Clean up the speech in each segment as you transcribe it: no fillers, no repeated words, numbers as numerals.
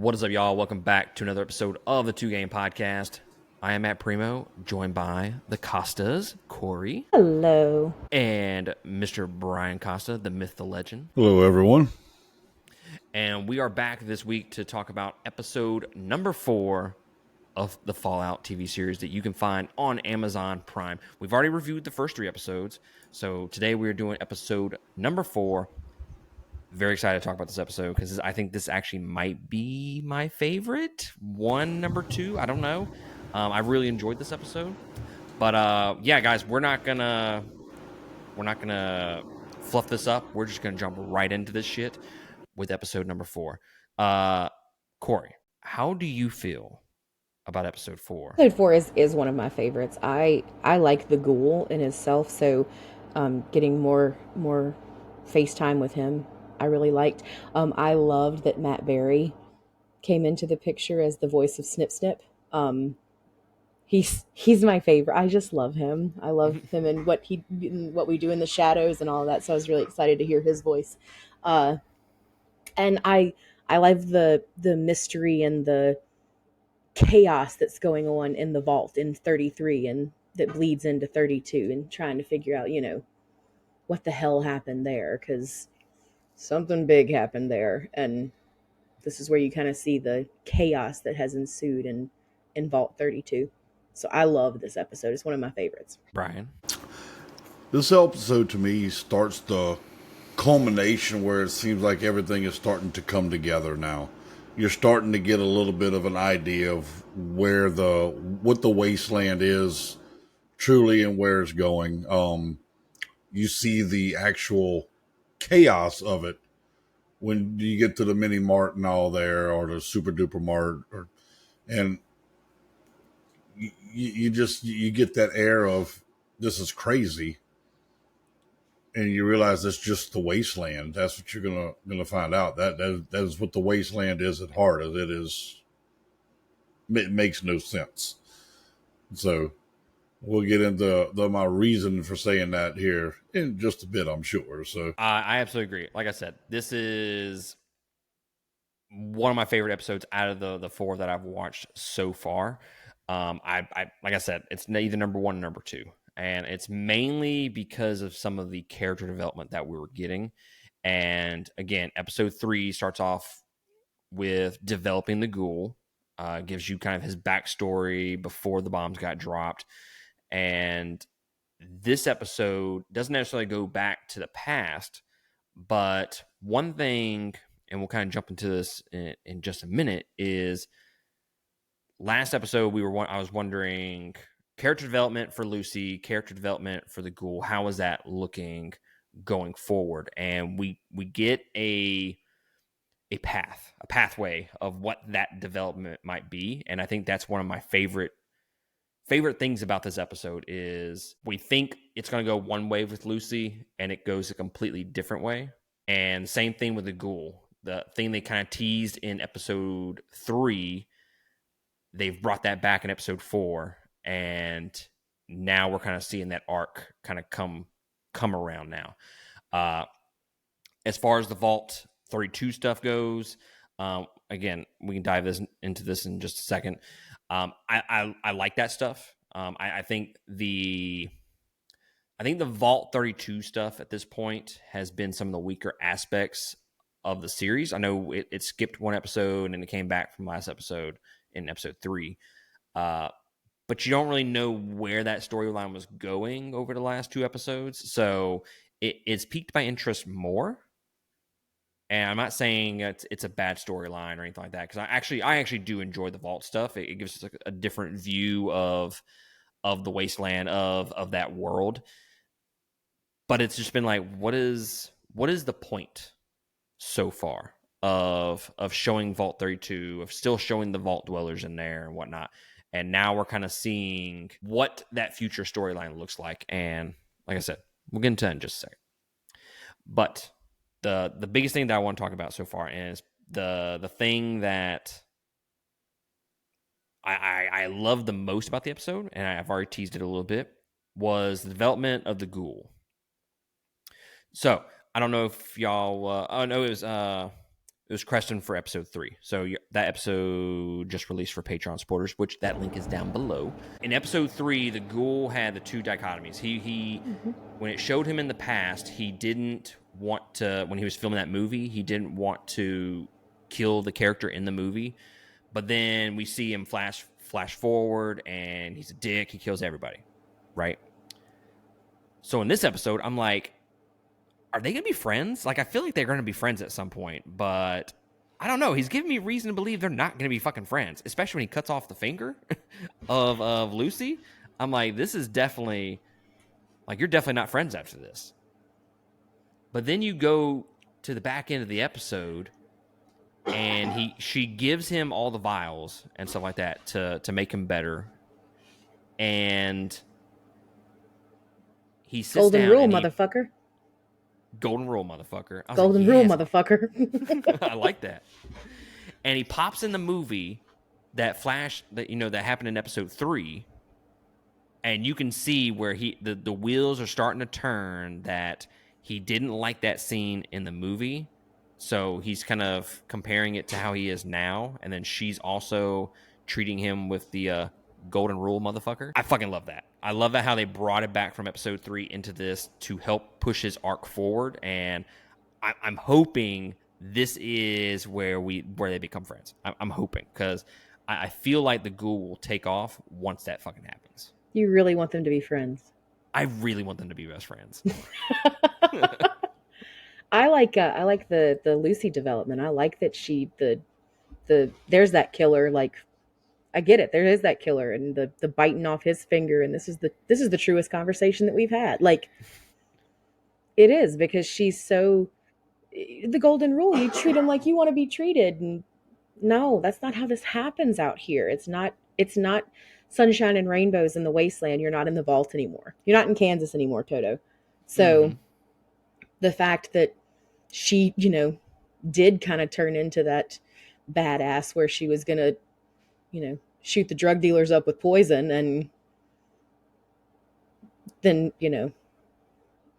What is up, y'all? Welcome back to another episode of the Two Game Podcast. I am Matt Primo, joined by the Costas, Corey. Hello. And Mr. Brian Costa, the myth, the legend. Hello, everyone. And we are back this week to talk about episode number 4 of the Fallout TV series that you can find on Amazon Prime. We've already reviewed the first 3 episodes, so today we are doing episode number 4. Very excited to talk about this episode because I think this actually might be my favorite. Number 2, I don't know. I really enjoyed this episode, but yeah, guys, we're not gonna fluff this up. We're just gonna jump right into this shit with episode number 4. Corey, how do you feel about episode 4? Episode 4 is one of my favorites. I like the ghoul in itself, so getting more FaceTime with him, I really liked. I loved that Matt Berry came into the picture as the voice of Snip Snip. He's my favorite. I just love him. I love him and what we do in the shadows and all of that. So I was really excited to hear his voice. And I love the mystery and the chaos that's going on in the vault in 33 and that bleeds into 32 and trying to figure out, what the hell happened there, because something big happened there. And this is where you kind of see the chaos that has ensued in Vault 32. So I love this episode. It's one of my favorites. Brian? This episode to me starts the culmination where it seems like everything is starting to come together now. You're starting to get a little bit of an idea of what the wasteland is truly and where it's going. You see the actual chaos of it when you get to the mini mart and all there, or the super duper mart, and you get that air of this is crazy, and you realize it's just the wasteland. That's what you're gonna find out. That is what the wasteland is at heart. As it is, it makes no sense. So we'll get into my reason for saying that here in just a bit, I'm sure. So I absolutely agree. Like I said, this is one of my favorite episodes out of the 4 that I've watched so far. I like I said, it's either number 1 or number 2, and it's mainly because of some of the character development that we were getting. And again, episode 3 starts off with developing the ghoul, gives you kind of his backstory before the bombs got dropped. And this episode doesn't necessarily go back to the past, but one thing, and we'll kind of jump into this in just a minute, is last episode I was wondering character development for Lucy, character development for the ghoul. How is that looking going forward? And we get a pathway of what that development might be. And I think that's one of my favorite things about this episode is we think it's going to go one way with Lucy and it goes a completely different way. And same thing with the ghoul. The thing they kind of teased in episode 3, they've brought that back in episode 4, and now we're kind of seeing that arc kind of come around now. As far as the Vault 32 stuff goes, again, we can dive into this in just a second. I like that stuff. I think the Vault 32 stuff at this point has been some of the weaker aspects of the series. I know it skipped one episode and it came back from last episode in episode 3. But you don't really know where that storyline was going over the last 2 episodes. So it's piqued my interest more. And I'm not saying it's a bad storyline or anything like that, because I actually do enjoy the Vault stuff. It gives us a different view of the wasteland, of that world. But it's just been like, what is the point so far of showing Vault 32, of still showing the Vault dwellers in there and whatnot? And now we're kind of seeing what that future storyline looks like. And like I said, we'll get into that in just a second. But the biggest thing that I want to talk about so far is the thing that I love the most about the episode, and I've already teased it a little bit, was the development of the ghoul. So I don't know if y'all. I know it was It was Creston for episode 3. So that episode just released for Patreon supporters, which that link is down below. In episode 3, the ghoul had the two dichotomies. He when it showed him in the past, he didn't want to, when he was filming that movie, he didn't want to kill the character in the movie. But then we see him flash forward, and he's a dick. He kills everybody, right? So in this episode, I'm like, are they going to be friends? Like, I feel like they're going to be friends at some point, but I don't know. He's giving me reason to believe they're not going to be fucking friends, especially when he cuts off the finger of Lucy. I'm like, this is definitely, like, you're definitely not friends after this. But then you go to the back end of the episode, and she gives him all the vials and stuff like that to make him better. And he sits Golden down. rule, motherfucker. Golden rule, motherfucker. Golden like, rule, yes. motherfucker. I like that. And he pops in the movie that happened in episode 3, and you can see where the wheels are starting to turn, that he didn't like that scene in the movie. So he's kind of comparing it to how he is now, and then she's also treating him with the golden rule, motherfucker. I fucking love that. I love that how they brought it back from episode 3 into this to help push his arc forward, and I'm hoping this is where they become friends. I'm hoping, because I feel like the ghoul will take off once that fucking happens. You really want them to be friends? I really want them to be best friends. I like the Lucy development. I like that there's that killer. Like, I get it. There is that killer, and the biting off his finger, and this is the truest conversation that we've had. Like, it is, because she's so, the golden rule. You treat him like you want to be treated, and no, that's not how this happens out here. It's not sunshine and rainbows in the wasteland. You're not in the vault anymore. You're not in Kansas anymore, Toto. So the fact that she, did kind of turn into that badass where she was going to, shoot the drug dealers up with poison, and then,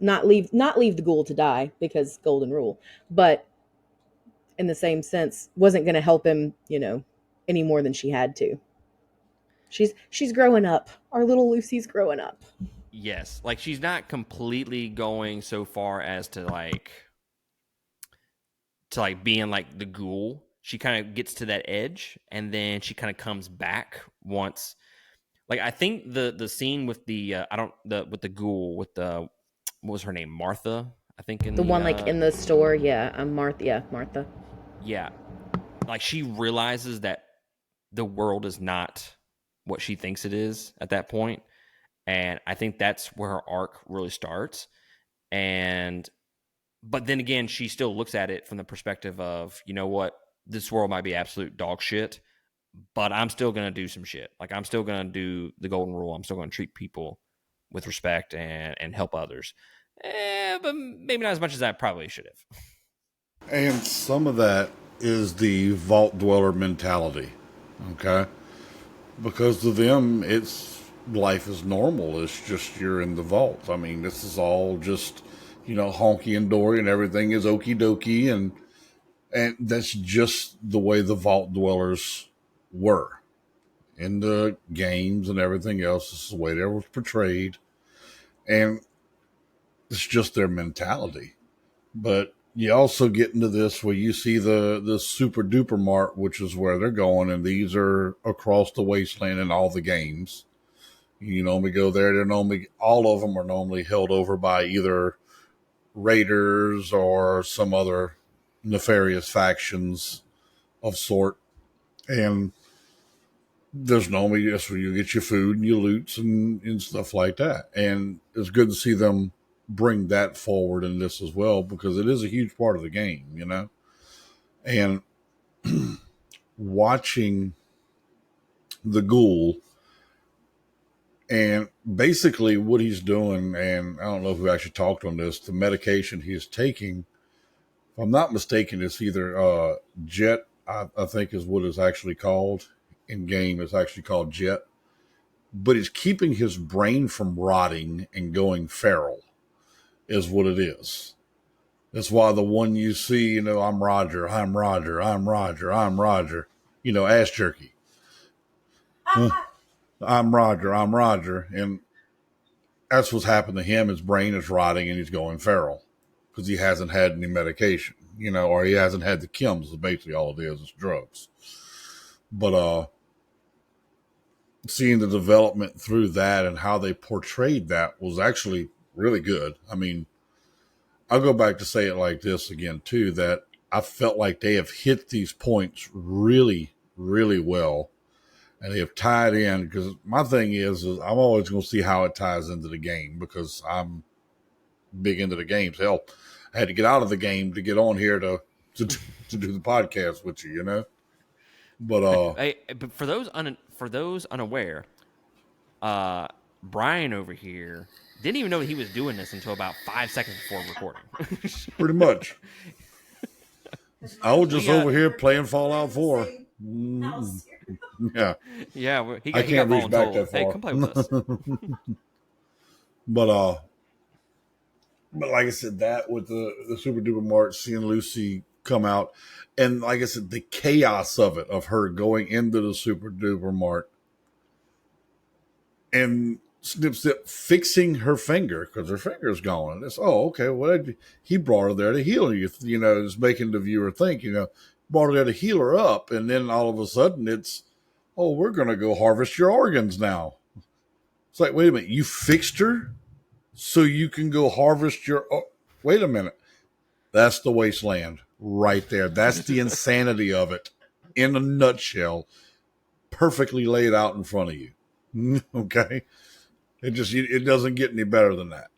not leave the ghoul to die because golden rule, but in the same sense wasn't going to help him, any more than she had to. She's growing up. Our little Lucy's growing up. Yes. Like, she's not completely going so far as to being like the ghoul. She kind of gets to that edge, and then she kind of comes back once. Like, I think the scene with with the ghoul, with what was her name? Martha, I think. The one like in the store. Yeah. Martha. Yeah. Martha. Yeah. Like, she realizes that the world is not what she thinks it is at that point. And I think that's where her arc really starts. But then again, she still looks at it from the perspective of, you know what, this world might be absolute dog shit, but I'm still going to do some shit. Like, I'm still going to do the golden rule. I'm still going to treat people with respect and help others. But maybe not as much as I probably should have. And some of that is the vault dweller mentality, okay? Because to them, life is normal. It's just you're in the vault. I mean, this is all just, honky and dory, and everything is okie dokie, and that's just the way the vault dwellers were in the games and everything else. This is the way they were portrayed, and it's just their mentality. But you also get into this where you see the super duper mart, which is where they're going, and these are across the wasteland in all the games. You normally go there. All of them are normally held over by either raiders or some other nefarious factions of sort. And there's normally just where you get your food and your loots and stuff like that. And it's good to see them bring that forward in this as well, because it is a huge part of the game, And watching the ghoul, and basically what he's doing, and I don't know if we actually talked on this, the medication he's taking, if I'm not mistaken, it's either Jet, I think is what it's actually called. In game, it's actually called Jet. But it's keeping his brain from rotting and going feral, is what it is. That's why the one you see, I'm Roger, I'm Roger, I'm Roger, I'm Roger, ass jerky. I'm Roger, I'm Roger. And that's what's happened to him. His brain is rotting and he's going feral because he hasn't had any medication, or he hasn't had the chems. Is basically all it is drugs. But seeing the development through that and how they portrayed that was actually really good. I mean, I'll go back to say it like this again, too, that I felt like they have hit these points really, really well. And they have tied in, because my thing is I'm always going to see how it ties into the game because I'm big into the games. Hell, I had to get out of the game to get on here to do the podcast with you, But but for those unaware, Brian over here didn't even know he was doing this until about 5 seconds before recording. Pretty much. I was just over here playing Fallout 4. Yeah. Yeah, I can't reach back that far. Hey, come play with us. But like I said, that with the Super Duper Mart, seeing Lucy come out, and like I said, the chaos of it, of her going into the Super Duper Mart and Snip fixing her finger because her finger's gone. And it's, okay, he brought her there to heal you. It's making the viewer think, brought her there to heal her up, and then all of a sudden it's, we're going to go harvest your organs now. It's like, wait a minute, you fixed her so you can go harvest your... wait a minute. That's the wasteland right there. That's the insanity of it in a nutshell, perfectly laid out in front of you. Okay? It doesn't get any better than that,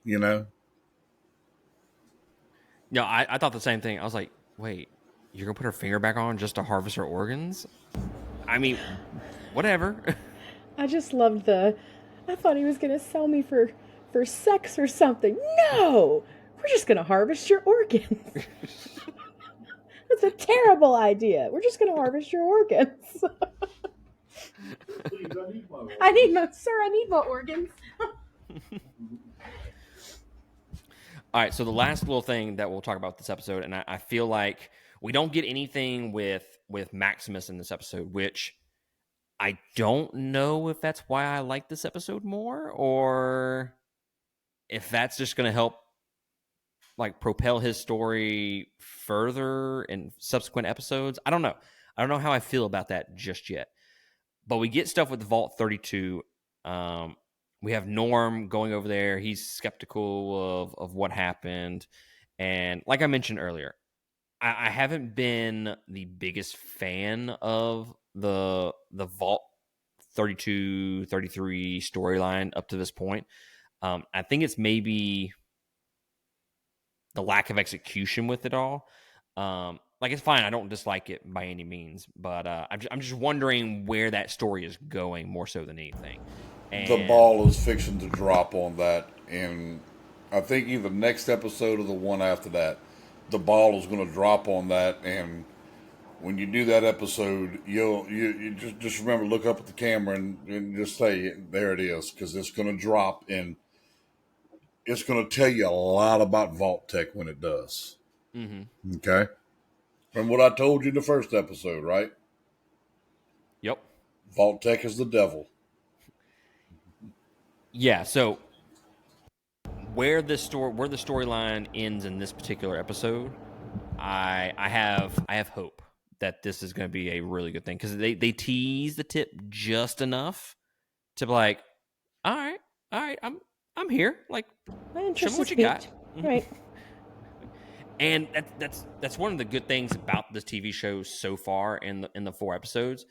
No, I thought the same thing. I was like, wait, you're going to put her finger back on just to harvest her organs? I mean, whatever. I just loved I thought he was going to sell me for sex or something. No! We're just going to harvest your organs. That's a terrible idea. We're just going to harvest your organs. I need more organs. All right, so the last little thing that we'll talk about this episode, and I feel like we don't get anything with Maximus in this episode, which I don't know if that's why I like this episode more, or if that's just going to help like propel his story further in subsequent episodes. I don't know. I don't know how I feel about that just yet. But we get stuff with Vault 32. We have Norm going over there. He's skeptical of what happened. And like I mentioned earlier, I haven't been the biggest fan of the Vault 32, 33 storyline up to this point. I think it's maybe the lack of execution with it all. Like, it's fine. I don't dislike it by any means, but I'm just wondering where that story is going more so than anything. And the ball is fixing to drop on that, and I think either next episode or the one after that, the ball is going to drop on that. And when you do that episode, you just remember, look up at the camera and just say, there it is, because it's going to drop, and it's going to tell you a lot about Vault Tech when it does. Mm-hmm. Okay? From what I told you in the first episode, right? Yep. Vault Tech is the devil. Yeah, so where the storyline ends in this particular episode, I have hope that this is going to be a really good thing, because they tease the tip just enough to be like, all right, I'm here. Like, show me what you got. Right. And that's one of the good things about this TV show so far in the 4 episodes.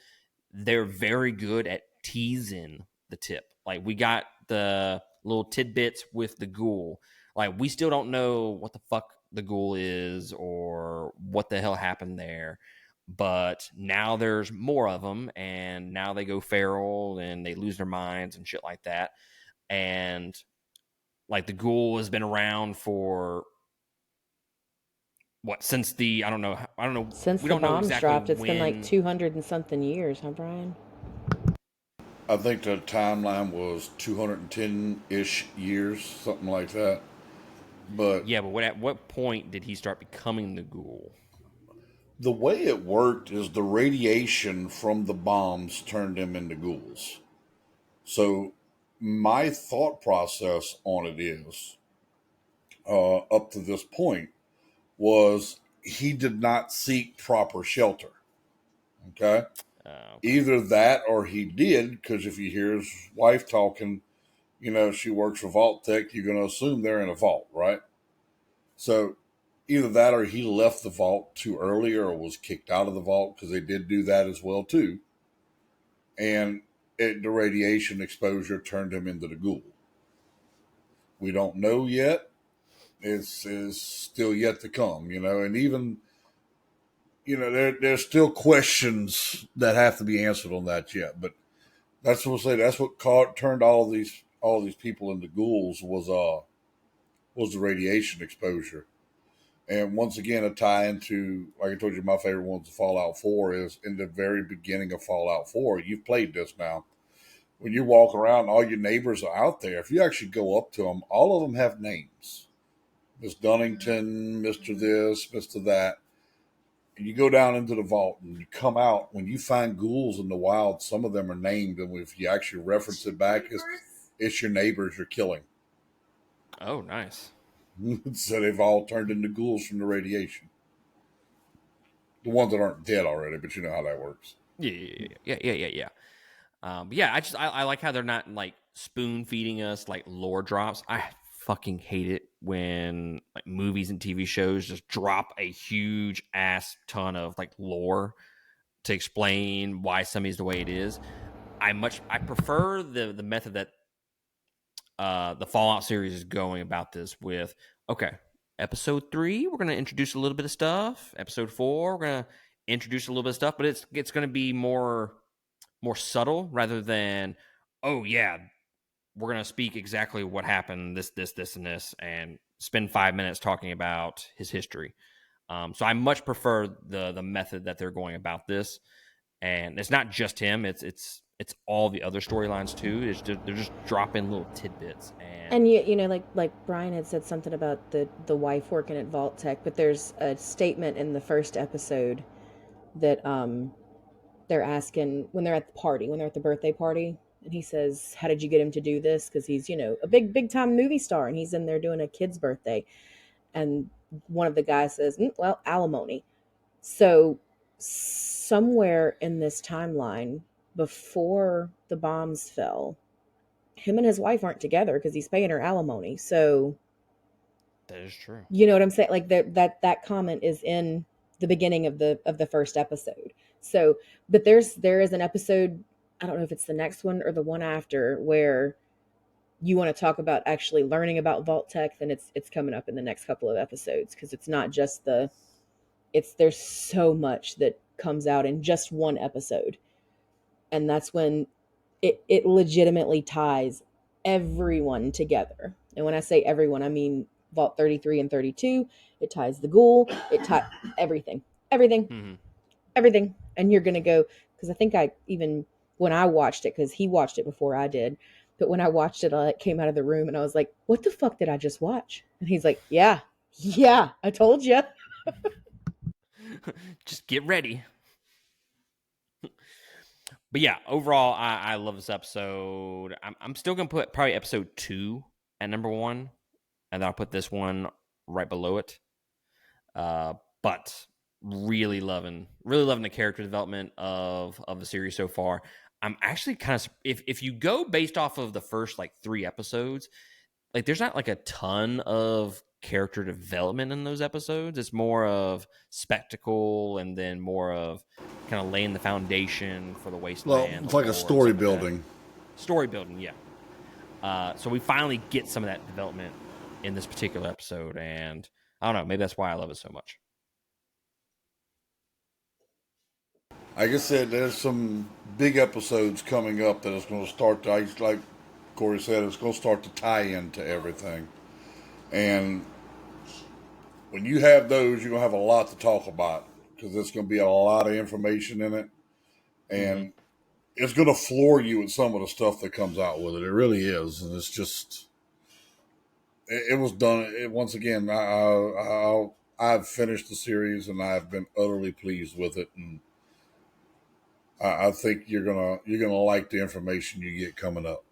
They're very good at teasing the tip. Like, we got the little tidbits with the ghoul. Like, we still don't know what the fuck the ghoul is or what the hell happened there. But now there's more of them, and now they go feral and they lose their minds and shit like that. And like, the ghoul has been around for what, since the I don't know since we the don't know bombs exactly dropped. It's when. been like 200 and something years, huh, Brian? I think the timeline was 210-ish years, something like that. But Yeah, but at what point did he start becoming the ghoul? the way it worked is the radiation from the bombs turned him into ghouls. So my thought process on it is, up to this point, was he did not seek proper shelter. Okay. Okay. Either that or he did, because if you hear his wife talking, she works for Vault Tech, you're going to assume they're in a vault, right? So either that or he left the vault too early or was kicked out of the vault, because they did do that as well too. And the radiation exposure turned him into the ghoul. We don't know yet. It's still yet to come, and even, there's still questions that have to be answered on that yet. But that's what we'll say. That's what turned all these people into ghouls was the radiation exposure. And once again, a tie into, like I told you, my favorite one's Fallout 4 is in the very beginning of Fallout 4. You've played this now. When you walk around, all your neighbors are out there. If you actually go up to them, all of them have names. Miss Dunnington, Mr. This, Mr. that. And you go down into the vault and you come out. When you find ghouls in the wild, some of them are named. And if you actually reference it back, it's your neighbors you're killing. Oh, nice. So they've all turned into ghouls from the radiation. The ones that aren't dead already, but you know how that works. Yeah. Yeah, I like how they're not like spoon feeding us like lore drops. I fucking hate it when like movies and TV shows just drop a huge ass ton of like lore to explain why somebody's the way it is. I prefer the method that the Fallout series is going about this with. Okay, episode 3, we're gonna introduce a little bit of stuff. Episode 4, we're gonna introduce a little bit of stuff, but it's gonna be more subtle rather than, oh yeah, we're gonna speak exactly what happened, this, and this, and spend 5 minutes talking about his history. So I much prefer the method that they're going about this, and it's not just him; it's all the other storylines too. They're just dropping little tidbits, And like Brian had said something about the wife working at Vault Tech, but there's a statement in the first episode that they're asking when they're at the party, when they're at the birthday party, and he says, "How did you get him to do this?" Because he's a big time movie star, and he's in there doing a kid's birthday, and one of the guys says, "Well, alimony." So somewhere in this timeline, before the bombs fell, him and his wife aren't together because he's paying her alimony. So that is true. you know what I'm saying? Like that comment is in the beginning of the first episode. So, but there is an episode, I don't know if it's the next one or the one after, where you want to talk about actually learning about Vault Tech, then it's coming up in the next couple of episodes, because it's not just there's so much that comes out in just one episode. And that's when it legitimately ties everyone together. And when I say everyone, I mean Vault 33 and 32. It ties the ghoul. It ties everything. Mm-hmm. Everything. And you're going to go, because I think when I watched it, because he watched it before I did, but when I watched it, I came out of the room and I was like, what the fuck did I just watch? And he's like, yeah, I told you. Just get ready. But yeah, overall, I love this episode. I'm still gonna put probably episode 2 at number 1, and then I'll put this one right below it. But really loving the character development of the series so far. I'm actually kind of, if you go based off of the first like 3 episodes, like there's not like a ton of character development in those episodes. It's more of spectacle and then more of kind of laying the foundation for the wasteland. Well, it's like a story building. Story building, yeah. So we finally get some of that development in this particular episode, and I don't know, maybe that's why I love it so much. Like I said, there's some big episodes coming up that is going to start to, like Corey said, it's going to start to tie into everything. And when you have those, you're going to have a lot to talk about, because there's going to be a lot of information in it. And it's going to floor you with some of the stuff that comes out with it. It really is. And it's just, it was done. Once again, I've finished the series and I've been utterly pleased with it, and I think you're gonna like the information you get coming up.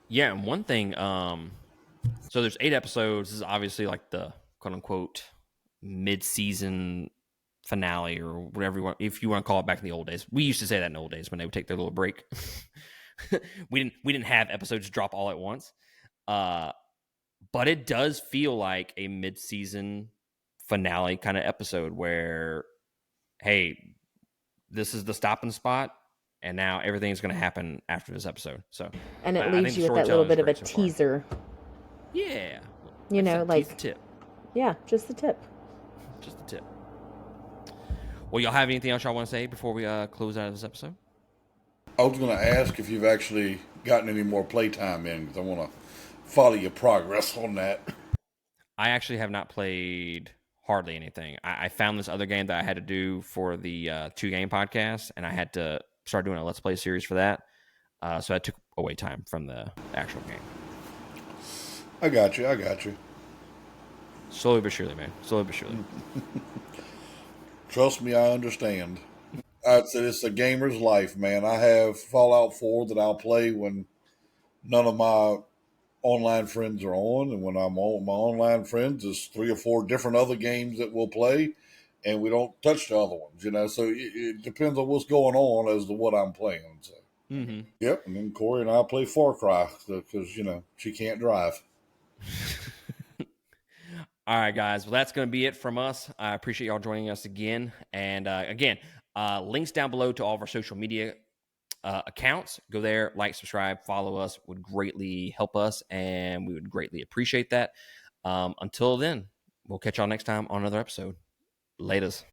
Yeah, and one thing, so there's 8 episodes. This is obviously like the quote unquote mid-season finale or whatever if you want to call it back in the old days. We used to say that in the old days when they would take their little break. we didn't have episodes drop all at once. But it does feel like a mid-season finale kind of episode where, hey, this is the stopping spot, and now everything's going to happen after this episode. So, And it I leaves think you the with that little storytelling is bit of a great so far. teaser. Yeah, You know, I said, like tease the tip, yeah, just the tip. just the tip. Well, y'all have anything else y'all want to say before we close out of this episode? I was going to ask if you've actually gotten any more playtime in, because I want to follow your progress on that. I actually have not played hardly anything. I found this other game that I had to do for the 2 Game podcast, and I had to start doing a Let's Play series for that. So I took away time from the actual game. I got you. Slowly but surely, man. Slowly but surely. Trust me, I understand. I'd say it's a gamer's life, man. I have Fallout 4 that I'll play when none of my online friends are on, and when I'm on my online friends, there's 3 or 4 different other games that we'll play, and we don't touch the other ones, So it depends on what's going on as to what I'm playing. So, Yep, and then Corey and I play Far Cry because she can't drive. All right, guys. Well, that's going to be it from us. I appreciate y'all joining us again. And again, links down below to all of our social media accounts. Go there, like, subscribe, follow us. Would greatly help us, and we would greatly appreciate that. Until then, we'll catch y'all next time on another episode. Laters.